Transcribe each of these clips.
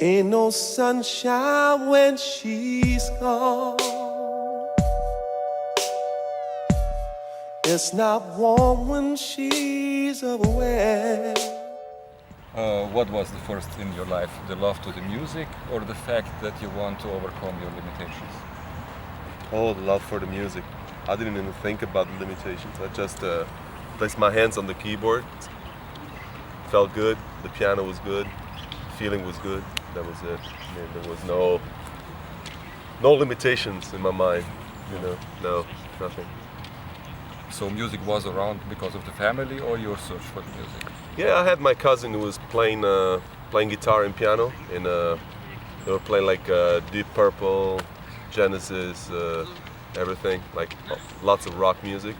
Ain't no sunshine when she's gone. It's not warm when she's away. What was the first in your life, the love to the music or the fact that you want to overcome your limitations? Oh, the love for the music. I didn't even think about the limitations. I just placed my hands on the keyboard. Felt good. The piano was good. The feeling was good. That was it. I mean, there was no limitations in my mind. You know, no, nothing. So music was around because of the family or your search for the music? Yeah, I had my cousin who was playing guitar and piano, and they were playing like Deep Purple, Genesis, everything, like lots of rock music.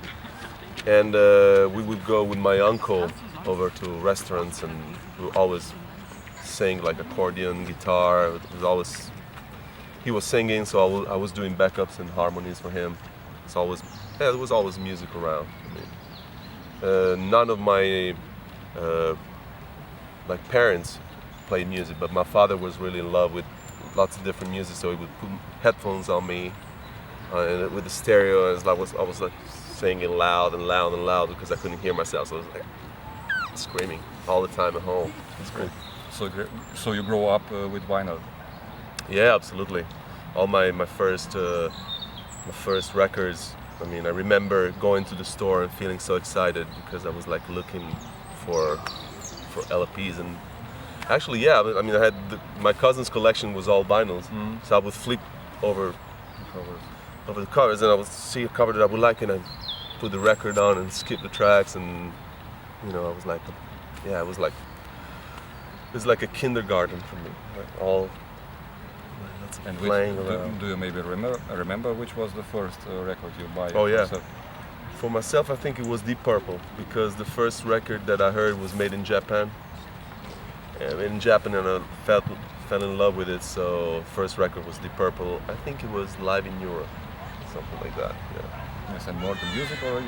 And we would go with my uncle over to restaurants, and we would always sing like accordion, guitar. He was singing, so I was doing backups and harmonies for him. There was always music around. I mean, none of my parents played music, but my father was really in love with lots of different music, so he would put headphones on me and with the stereo, and I was like singing loud and loud and loud because I couldn't hear myself, so I was like screaming all the time at home. It's great. So you grow up with vinyl? Yeah, absolutely. All my first records. I mean, I remember going to the store and feeling so excited because I was like looking for LPs, and actually, yeah. I mean, I had my cousin's collection was all vinyls, so I would flip over the covers, and I would see a cover that I would like, and I put the record on and skip the tracks, and you know, I was like, yeah, it was like a kindergarten for me, like all. And playing do you maybe remember which was the first record you buy? Oh yeah. Yourself? For myself, I think it was Deep Purple, because the first record that I heard was made in Japan. In Japan, and I fell in love with it. So first record was Deep Purple. I think it was Live in Europe, something like that. Yeah. Yes, and more the music or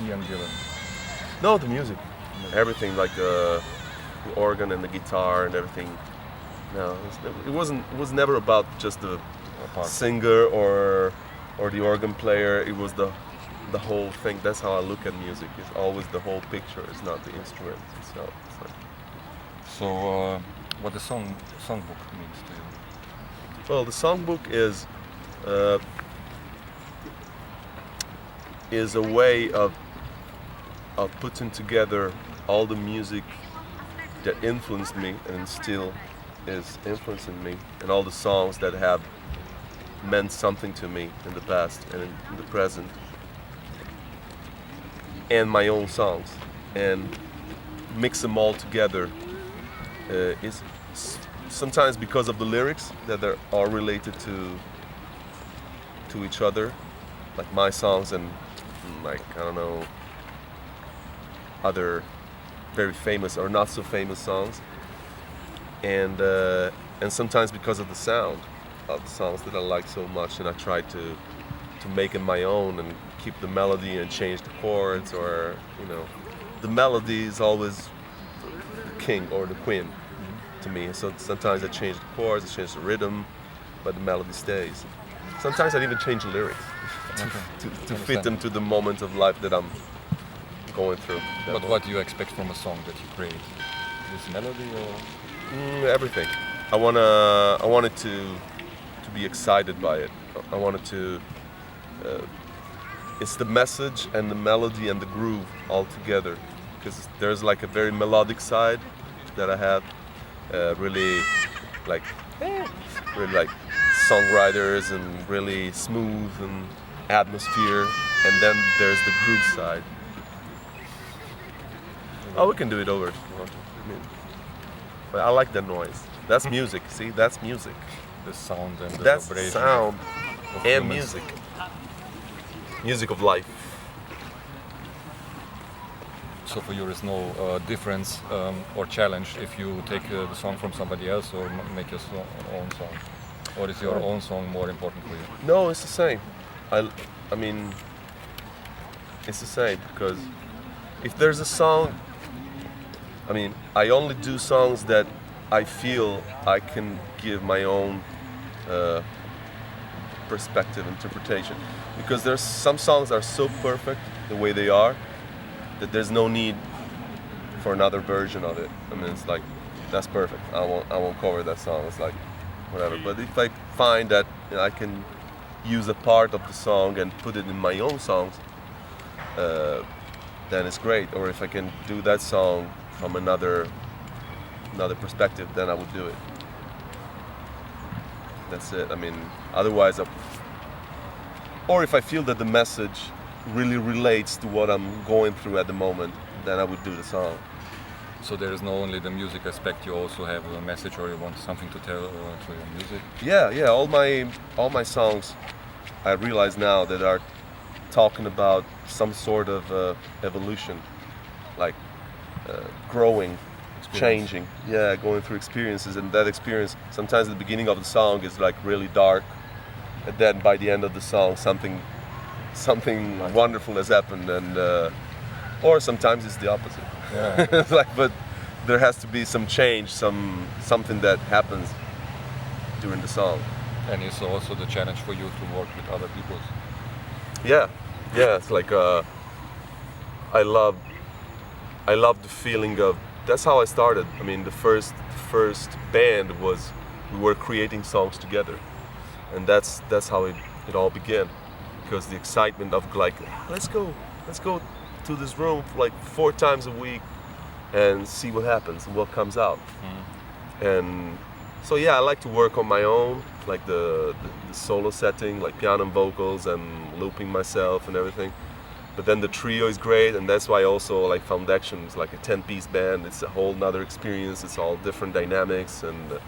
Ian Gillan? No, the music, everything, like the organ and the guitar and everything. No, it was never about just the singer or the organ player. It was the whole thing. That's how I look at music. It's always the whole picture. It's not the instrument itself. So, what the songbook means to you? Well, the songbook is a way of putting together all the music that influenced me and still is influencing me, and all the songs that have meant something to me in the past and in the present, and my own songs, and mix them all together. Is sometimes because of the lyrics that are all related to each other, like my songs and like, I don't know, other very famous or not so famous songs. And sometimes because of the sound of the songs that I like so much, and I try to make it my own and keep the melody and change the chords, or you know, the melody is always the king or the queen to me. So sometimes I change the chords, I change the rhythm, but the melody stays. Sometimes I even change the lyrics to fit them to the moment of life that I'm going through. But what do you expect from a song that you create? This melody or? Everything. I wanted to be excited by it. I wanted to. It's the message and the melody and the groove all together, because there's like a very melodic side that I have, really like songwriters and really smooth and atmosphere, and then there's the groove side. Oh, we can do it over if you want to. I mean, but I like the noise. That's music. See, that's music. The sound and the that's vibration. Sound of and humans. music. Music of life. So for you, there is no difference or challenge if you take the song from somebody else or make your own song, or is your own song more important for you? No, it's the same. I mean, it's the same, because if there's a song, I mean, I only do songs that I feel I can give my own perspective, interpretation, because there's some songs are so perfect the way they are that there's no need for another version of it. I mean, it's like, that's perfect. I won't cover that song. It's like, whatever. But if I find that I can use a part of the song and put it in my own songs, then it's great. Or if I can do that song from another perspective, then I would do it. That's it. I mean, otherwise, or if I feel that the message really relates to what I'm going through at the moment, then I would do the song. So there is not only the music aspect, you also have a message, or you want something to tell through your music? Yeah. All my songs, I realize now that are talking about some sort of evolution, like growing, changing. Yeah, going through experiences, and that experience, sometimes at the beginning of the song is like really dark, and then by the end of the song, something wonderful has happened, and or sometimes it's the opposite. Yeah. It's like, but there has to be some change, something that happens during the song. And it's also the challenge for you to work with other people. Yeah. It's like I love the feeling of. That's how I started. I mean, the first band was we were creating songs together, and that's how it all began. Because the excitement of like, let's go to this room like 4 times a week and see what happens and what comes out. And so yeah, I like to work on my own, like the solo setting, like piano and vocals and looping myself and everything. But then the trio is great, and that's why also like Foundation is like a 10-piece band. It's a whole nother experience. It's all different dynamics, and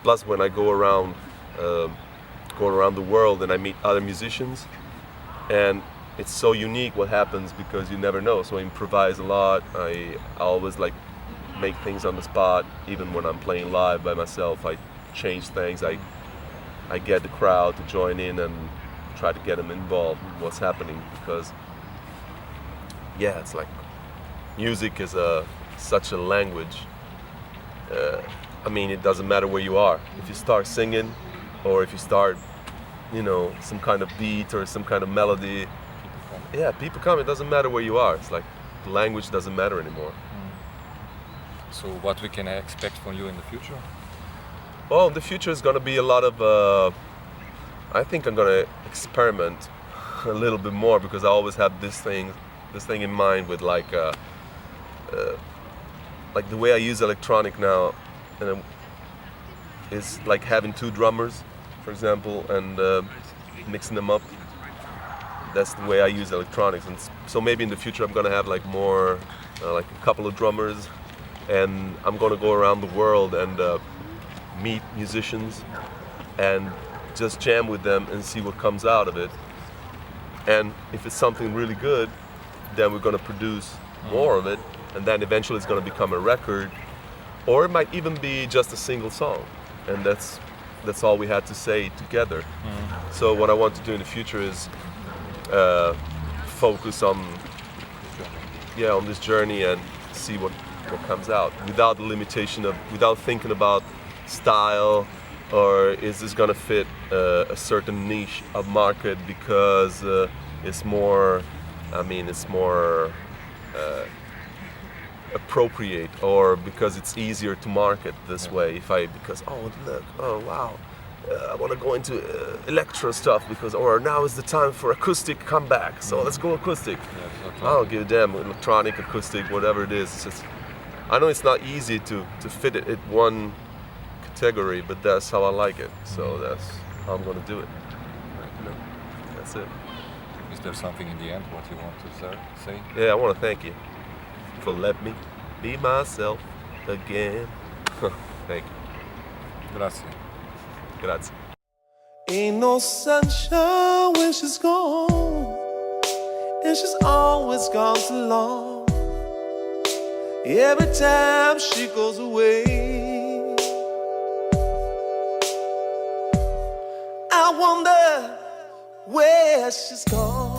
plus when I go around the world and I meet other musicians, and it's so unique what happens because you never know. So I improvise a lot. I always like make things on the spot. Even when I'm playing live by myself, I change things. I get the crowd to join in and try to get them involved in what's happening, because yeah, it's like music is such a language. I mean, it doesn't matter where you are. If you start singing, or if you start, some kind of beat or some kind of melody, yeah, people come. It doesn't matter where you are. It's like the language doesn't matter anymore. So what we can expect from you in the future? Well, the future is going to be a lot of. I think I'm going to experiment a little bit more, because I always have this thing in mind with like the way I use electronic now, is like having 2 drummers, for example, and mixing them up. That's the way I use electronics, and so maybe in the future I'm gonna have like more, like a couple of drummers, and I'm gonna go around the world and meet musicians and just jam with them and see what comes out of it. And if it's something really good, then we're gonna produce more of it, and then eventually it's gonna become a record, or it might even be just a single song, and that's all we had to say together. So what I want to do in the future is focus on this journey and see what comes out, without the limitation of, without thinking about style, or is this gonna fit a certain niche of market because it's more appropriate, or because it's easier to market this way. Oh wow, I want to go into electro stuff or now is the time for acoustic comeback, so let's go acoustic. I don't give a damn, electronic, acoustic, whatever it is. It's just, I know it's not easy to fit it in one category, but that's how I like it, so that's how I'm going to do it. That's it. Is there something in the end what you want to say? Yeah, I want to thank you for letting me be myself again. Thank you. Grazie. Grazie. Ain't no sunshine when she's gone, and she's always gone too long. Every time she goes away, I wonder where she's gone.